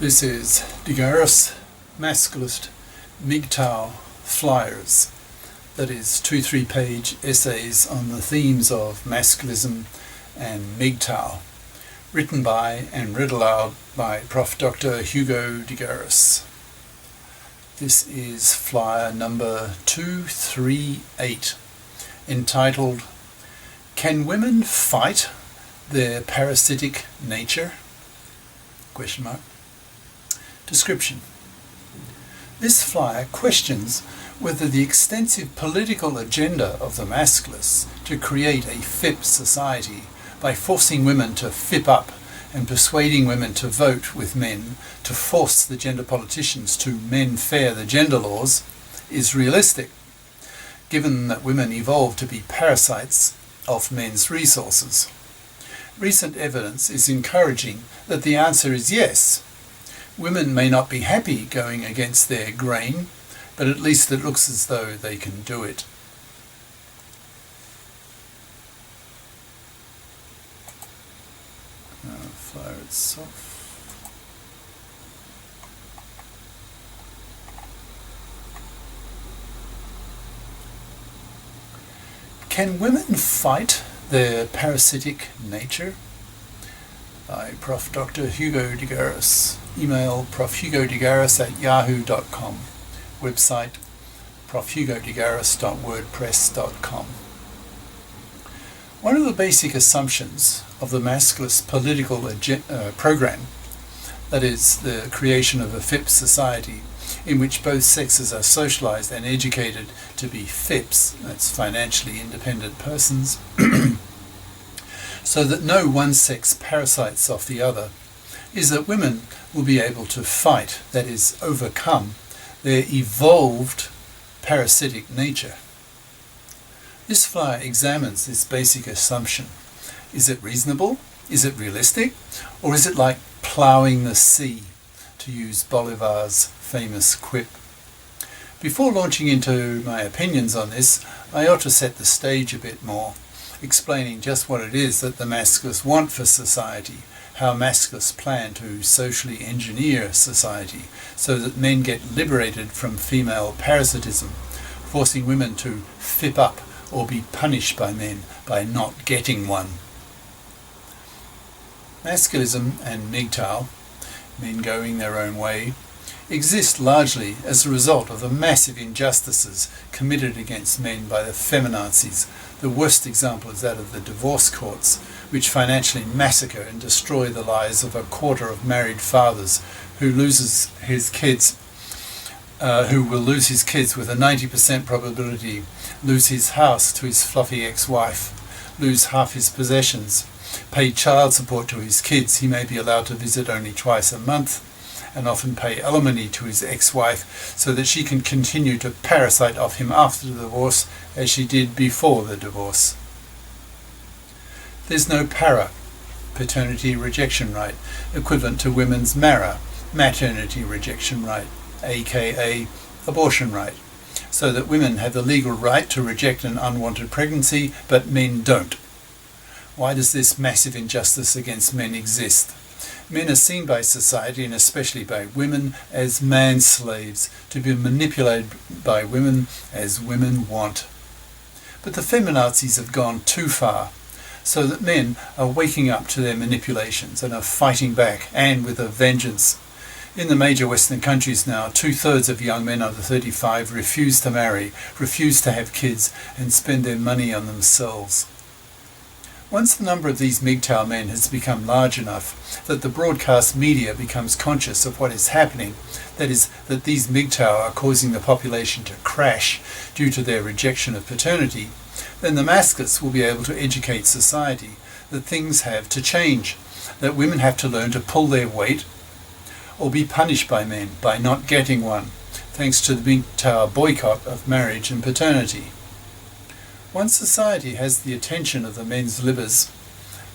This is Digaris Masculist MGTOW Flyers, that is 2 3-page essays on the themes of masculism and MGTOW, written by and read aloud by Prof. Dr. Hugo Digaris. This is flyer number 238, entitled "Can Women Fight Their Parasitic Nature?" Description. This flyer questions whether the extensive political agenda of the masculists to create a FIP society by forcing women to FIP up and persuading women to vote with men to force the gender politicians to men-fair the gender laws is realistic, given that women evolved to be parasites of men's resources. Recent evidence is encouraging that the answer is yes. Women may not be happy going against their grain, but at least it looks as though they can do it. Flyer itself. Can women fight their parasitic nature? By Prof. Dr. Hugo Digaris. Email profhugodigaris@yahoo.com. Website profhugodigaris.wordpress.com. One of the basic assumptions of the masculist political program, that is, the creation of a FIP society in which both sexes are socialized and educated to be FIPs, that's financially independent persons, so that no one sex parasites off the other, is that women will be able to fight, that is, overcome, their evolved parasitic nature. This flyer examines this basic assumption. Is it reasonable? Is it realistic? Or is it like ploughing the sea, to use Bolivar's famous quip? Before launching into my opinions on this, I ought to set the stage a bit more, explaining just what it is that the masculists want for society, how masculists plan to socially engineer society so that men get liberated from female parasitism, forcing women to FIP up or be punished by men by not getting one. Masculism and MGTOW, men going their own way, exist largely as a result of the massive injustices committed against men by the feminazis. The worst example is that of the divorce courts, which financially massacre and destroy the lives of a quarter of married fathers who will lose his kids with a 90% probability, lose his house to his fluffy ex-wife, lose half his possessions, pay child support to his kids he may be allowed to visit only twice a month, and often pay alimony to his ex-wife so that she can continue to parasite off him after the divorce as she did before the divorce. There's no paternity rejection right, equivalent to women's maternity rejection right, aka abortion right, so that women have the legal right to reject an unwanted pregnancy, but men don't. Why does this massive injustice against men exist? Men are seen by society, and especially by women, as man-slaves, to be manipulated by women as women want. But the feminazis have gone too far, so that men are waking up to their manipulations and are fighting back, and with a vengeance. In the major Western countries now, 2/3 of young men under 35 refuse to marry, refuse to have kids, and spend their money on themselves. Once the number of these MGTOW men has become large enough that the broadcast media becomes conscious of what is happening, that is, that these MGTOW are causing the population to crash due to their rejection of paternity, then the masculists will be able to educate society that things have to change, that women have to learn to pull their weight or be punished by men by not getting one, thanks to the MGTOW boycott of marriage and paternity. Once society has the attention of the men's libbers,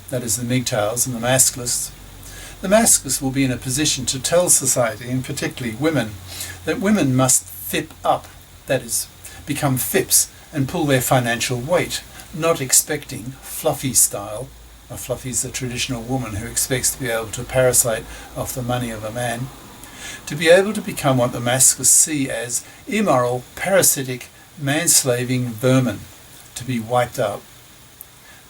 that is the MGTOWs and the masculists will be in a position to tell society, and particularly women, that women must FIP up, that is, become FIPs and pull their financial weight, not expecting, fluffy style, A fluffy is the traditional woman who expects to be able to parasite off the money of a man. To be able to become what the masculists see as immoral, parasitic, manslaving vermin, to be wiped out.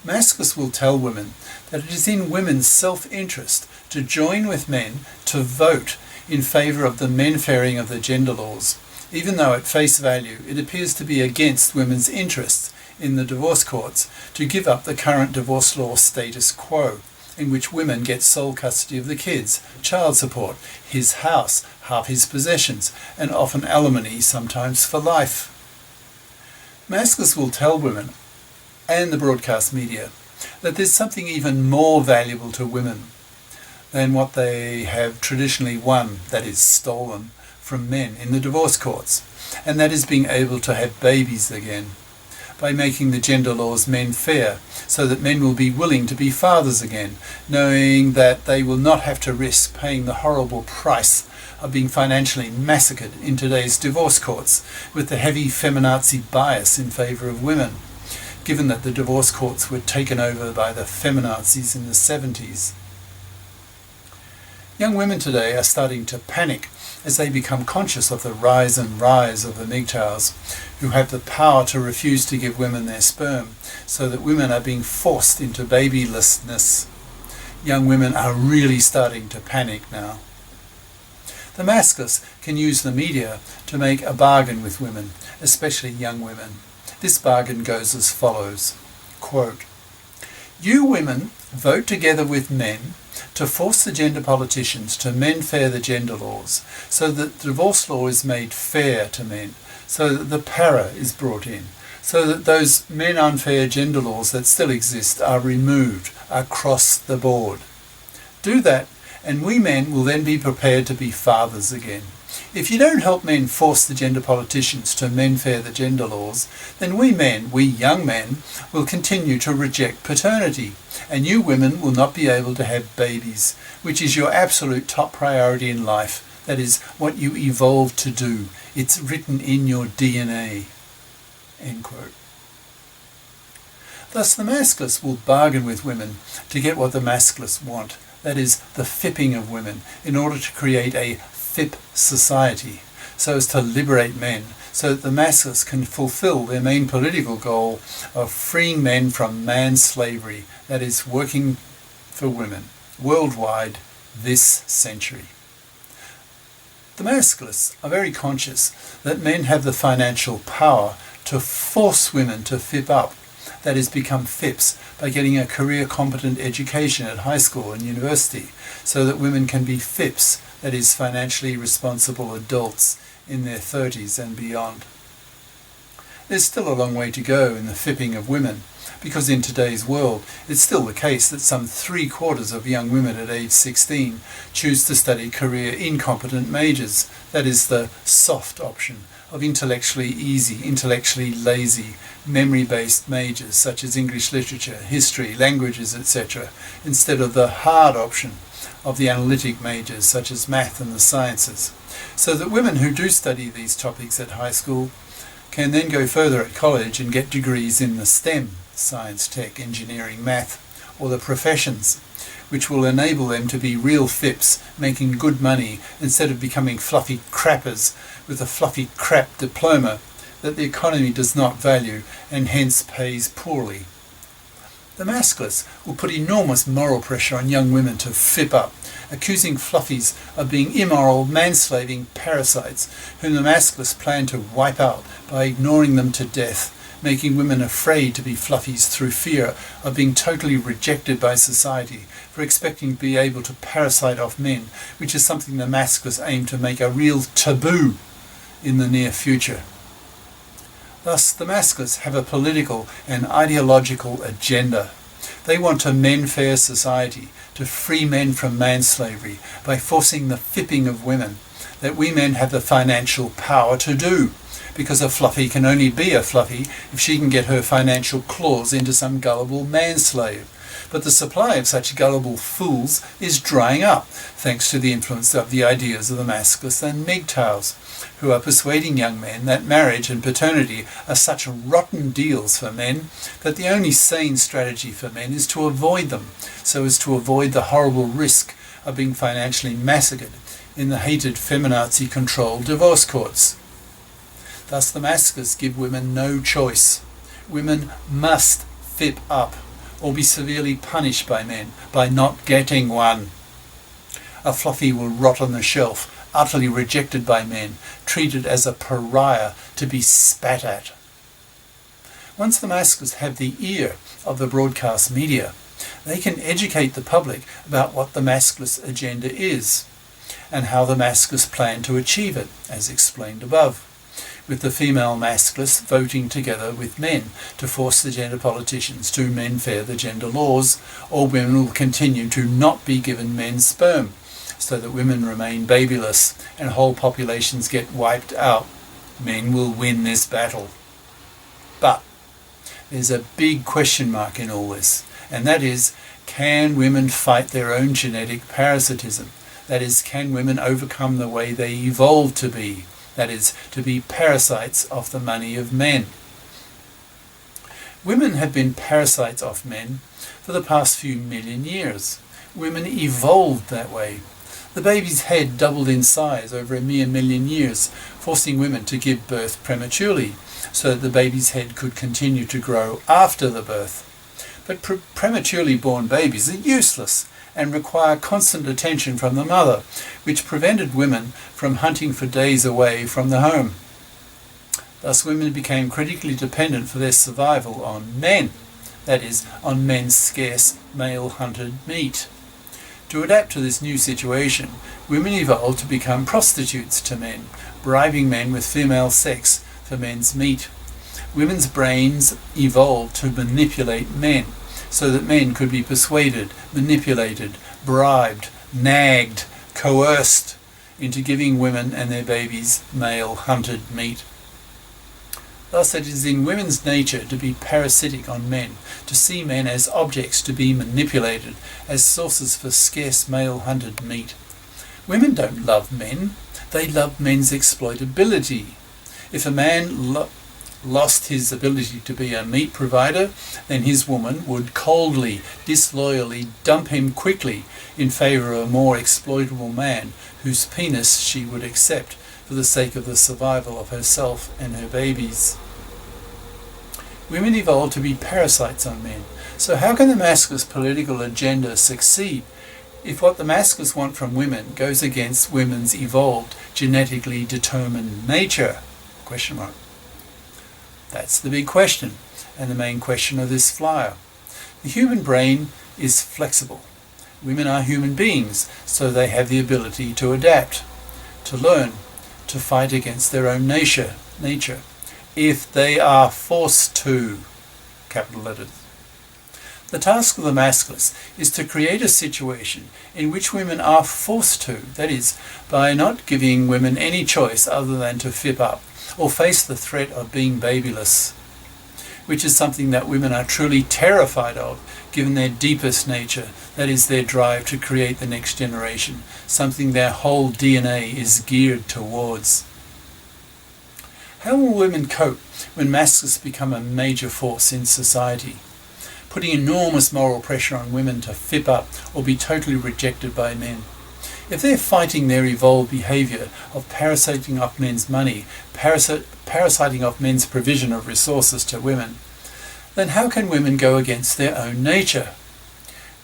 Masculists will tell women that it is in women's self-interest to join with men to vote in favour of the men-fairing of the gender laws, even though at face value it appears to be against women's interests in the divorce courts to give up the current divorce law status quo, in which women get sole custody of the kids, child support, his house, half his possessions, and often alimony, sometimes for life. Masculists will tell women, and the broadcast media, that there's something even more valuable to women than what they have traditionally won, that is stolen, from men in the divorce courts, and that is being able to have babies again, by making the gender laws men fair, so that men will be willing to be fathers again, knowing that they will not have to risk paying the horrible price of being financially massacred in today's divorce courts with the heavy feminazi bias in favour of women, given that the divorce courts were taken over by the feminazis in the 70s. Young women today are starting to panic as they become conscious of the rise and rise of the MGTOWs, who have the power to refuse to give women their sperm, so that women are being forced into babylessness. Young women are really starting to panic now. The masculists can use the media to make a bargain with women, especially young women. This bargain goes as follows, quote, "You women vote together with men to force the gender politicians to men-fair the gender laws, so that the divorce law is made fair to men, so that the para is brought in, so that those men unfair gender laws that still exist are removed across the board. Do that, and we men will then be prepared to be fathers again. If you don't help men force the gender politicians to men-fair the gender laws, then we men, we young men, will continue to reject paternity, and you women will not be able to have babies, which is your absolute top priority in life. That is what you evolved to do. It's written in your DNA." End quote. Thus the masculists will bargain with women to get what the masculists want, that is, the fipping of women, in order to create a FIP society, so as to liberate men, so that the masses can fulfill their main political goal of freeing men from man-slavery, that is, working for women, worldwide this century. The masculists are very conscious that men have the financial power to force women to FIP up, that is, become FIPs, by getting a career-competent education at high school and university, so that women can be FIPs, that is, financially responsible adults in their 30s and beyond. There's still a long way to go in the fipping of women, because in today's world it's still the case that some 3/4 of young women at age 16 choose to study career incompetent majors, that is, the soft option of intellectually easy, intellectually lazy, memory-based majors such as English literature, history, languages, etc., instead of the hard option of the analytic majors such as math and the sciences, so that women who do study these topics at high school can then go further at college and get degrees in the STEM, science, tech, engineering, math, or the professions, which will enable them to be real FIPs, making good money instead of becoming fluffy crappers with a fluffy crap diploma that the economy does not value and hence pays poorly. The masculists will put enormous moral pressure on young women to FIP up, accusing fluffies of being immoral, manslaving parasites whom the masculists plan to wipe out by ignoring them to death, making women afraid to be fluffies through fear of being totally rejected by society for expecting to be able to parasite off men, which is something the masculists aim to make a real taboo in the near future. Thus, the masculists have a political and ideological agenda. They want a men-fair society, to free men from manslavery by forcing the fipping of women, that we men have the financial power to do, because a fluffy can only be a fluffy if she can get her financial claws into some gullible manslave. But the supply of such gullible fools is drying up, thanks to the influence of the ideas of the masculists and MGTOWs, who are persuading young men that marriage and paternity are such rotten deals for men that the only sane strategy for men is to avoid them, so as to avoid the horrible risk of being financially massacred in the hated feminazi-controlled divorce courts. Thus the masculists give women no choice. Women must FIP up, or be severely punished by men by not getting one. A fluffy will rot on the shelf, utterly rejected by men, treated as a pariah to be spat at. Once the masculists have the ear of the broadcast media, they can educate the public about what the masculist agenda is, and how the masculists plan to achieve it, as explained above, with the female masculists voting together with men to force the gender politicians to men-fair the gender laws, or women will continue to not be given men's sperm, so that women remain babyless and whole populations get wiped out. Men will win this battle. But there's a big question mark in all this, and that is, can women fight their own genetic parasitism? That is, can women overcome the way they evolved to be? That is, to be parasites of the money of men. Women have been parasites of men for the past few million years. Women evolved that way. The baby's head doubled in size over a mere million years, forcing women to give birth prematurely, so that the baby's head could continue to grow after the birth. But prematurely born babies are useless and require constant attention from the mother, which prevented women from hunting for days away from the home. Thus women became critically dependent for their survival on men, that is, on men's scarce male-hunted meat. To adapt to this new situation, women evolved to become prostitutes to men, bribing men with female sex for men's meat. Women's brains evolved to manipulate men, so that men could be persuaded, manipulated, bribed, nagged, coerced into giving women and their babies male-hunted meat. Thus it is in women's nature to be parasitic on men, to see men as objects to be manipulated, as sources for scarce male-hunted meat. Women don't love men, they love men's exploitability. If a man lost his ability to be a meat provider, then his woman would coldly, disloyally dump him quickly in favour of a more exploitable man whose penis she would accept for the sake of the survival of herself and her babies. Women evolved to be parasites on men, so how can the masculinist political agenda succeed if what the masculists want from women goes against women's evolved, genetically determined nature? Question mark. That's the big question, and the main question of this flyer. The human brain is flexible. Women are human beings, so they have the ability to adapt, to learn, to fight against their own nature, if they are forced to, capital letters. The task of the masculists is to create a situation in which women are forced to, that is, by not giving women any choice other than to FIP up, or face the threat of being babyless, which is something that women are truly terrified of, given their deepest nature, that is their drive to create the next generation, something their whole DNA is geared towards. How will women cope when masculists become a major force in society, putting enormous moral pressure on women to FIP up or be totally rejected by men? If they're fighting their evolved behaviour of parasiting off men's money, parasiting off men's provision of resources to women, then how can women go against their own nature?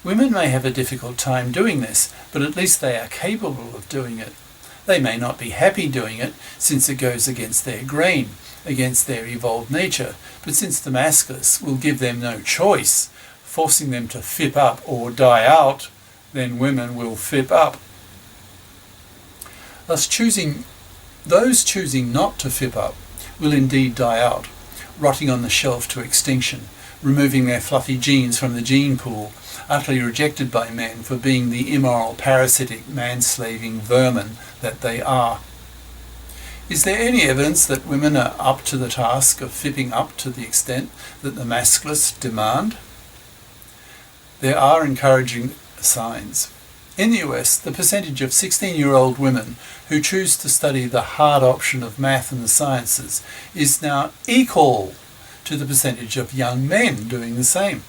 Women may have a difficult time doing this, but at least they are capable of doing it. They may not be happy doing it, since it goes against their grain, against their evolved nature, but since the masculists will give them no choice, forcing them to FIP up or die out, then women will FIP up. Thus those choosing not to FIP up will indeed die out, rotting on the shelf to extinction, removing their fluffy genes from the gene pool, utterly rejected by men for being the immoral, parasitic, man-slaving vermin that they are. Is there any evidence that women are up to the task of FIPPing up to the extent that the masculists demand? there are encouraging signs. In the US, the percentage of 16-year-old women who choose to study the hard option of math and the sciences is now equal to the percentage of young men doing the same.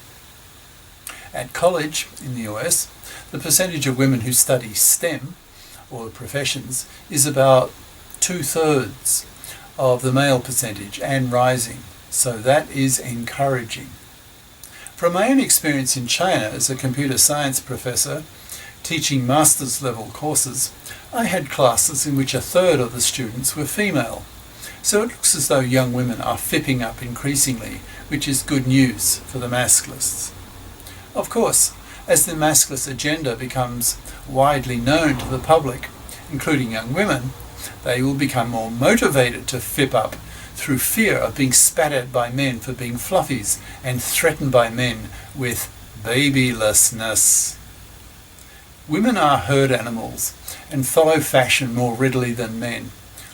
At college in the US, the percentage of women who study STEM, or professions, is about 2/3 of the male percentage and rising, so that is encouraging. From my own experience in China as a computer science professor, teaching master's level courses, I had classes in which 1/3 of the students were female. So it looks as though young women are fipping up increasingly, which is good news for the masculists. Of course, as the masculist agenda becomes widely known to the public, including young women, they will become more motivated to fip up through fear of being spat at by men for being fluffies and threatened by men with babylessness. Women are herd animals and follow fashion more readily than men.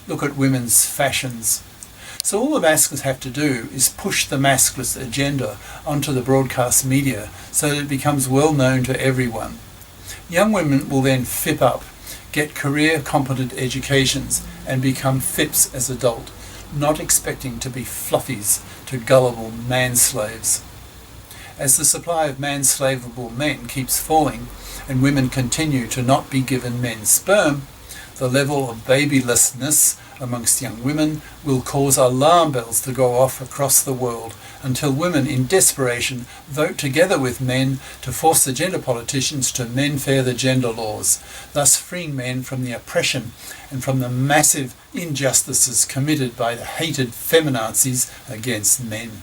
Look at women's fashions. So all the masculists have to do is push the masculist agenda onto the broadcast media so that it becomes well known to everyone. Young women will then fip up, get career competent educations and become fips as adult, not expecting to be fluffies to gullible manslaves. As the supply of manslavable men keeps falling and women continue to not be given men's sperm, the level of babylessness amongst young women will cause alarm bells to go off across the world until women in desperation vote together with men to force the gender politicians to men-fair the gender laws, thus freeing men from the oppression and from the massive injustices committed by the hated feminazis against men.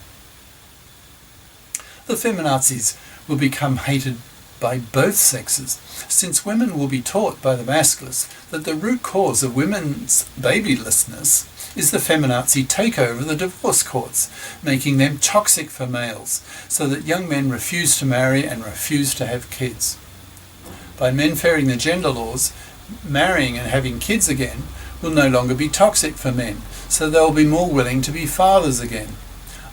The feminazis will become hated by both sexes, since women will be taught by the masculists that the root cause of women's babylessness is the feminazi takeover of the divorce courts, making them toxic for males, so that young men refuse to marry and refuse to have kids. By men-fairing the gender laws, marrying and having kids again will no longer be toxic for men, so they'll be more willing to be fathers again.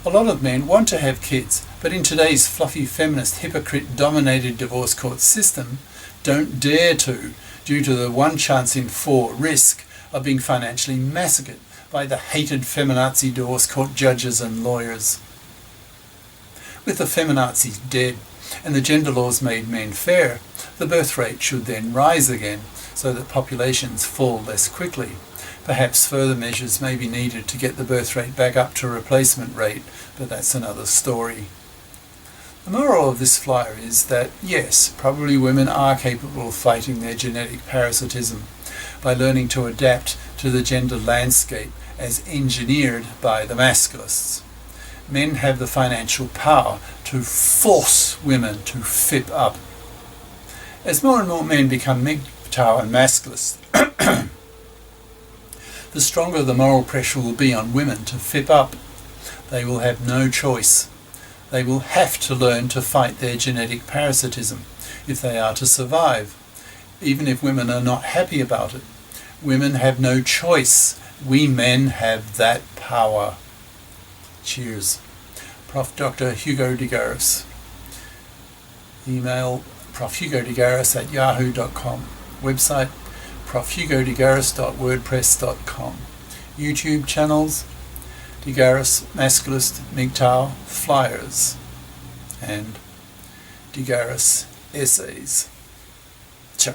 A lot of men want to have kids, but in today's fluffy feminist hypocrite-dominated divorce court system, don't dare to, due to the 1 chance in 4 risk of being financially massacred by the hated feminazi divorce court judges and lawyers. With the feminazis dead and the gender laws made men fair, the birth rate should then rise again so that populations fall less quickly. Perhaps further measures may be needed to get the birth rate back up to replacement rate, but that's another story. The moral of this flyer is that, yes, probably women are capable of fighting their genetic parasitism by learning to adapt to the gender landscape as engineered by the masculists. Men have the financial power to force women to fip up. As more and more men become MGTOW and masculists, the stronger the moral pressure will be on women to fip up. They will have no choice. They will have to learn to fight their genetic parasitism if they are to survive, even if women are not happy about it. Women have no choice. We men have that power. Cheers. Prof. Dr. Hugo de Garis. Email profhugodegaris@yahoo.com. Website profhugodegaris.wordpress.com. YouTube channels De Garis Masculist MGTOW Flyers and De Garis Essays. Ciao.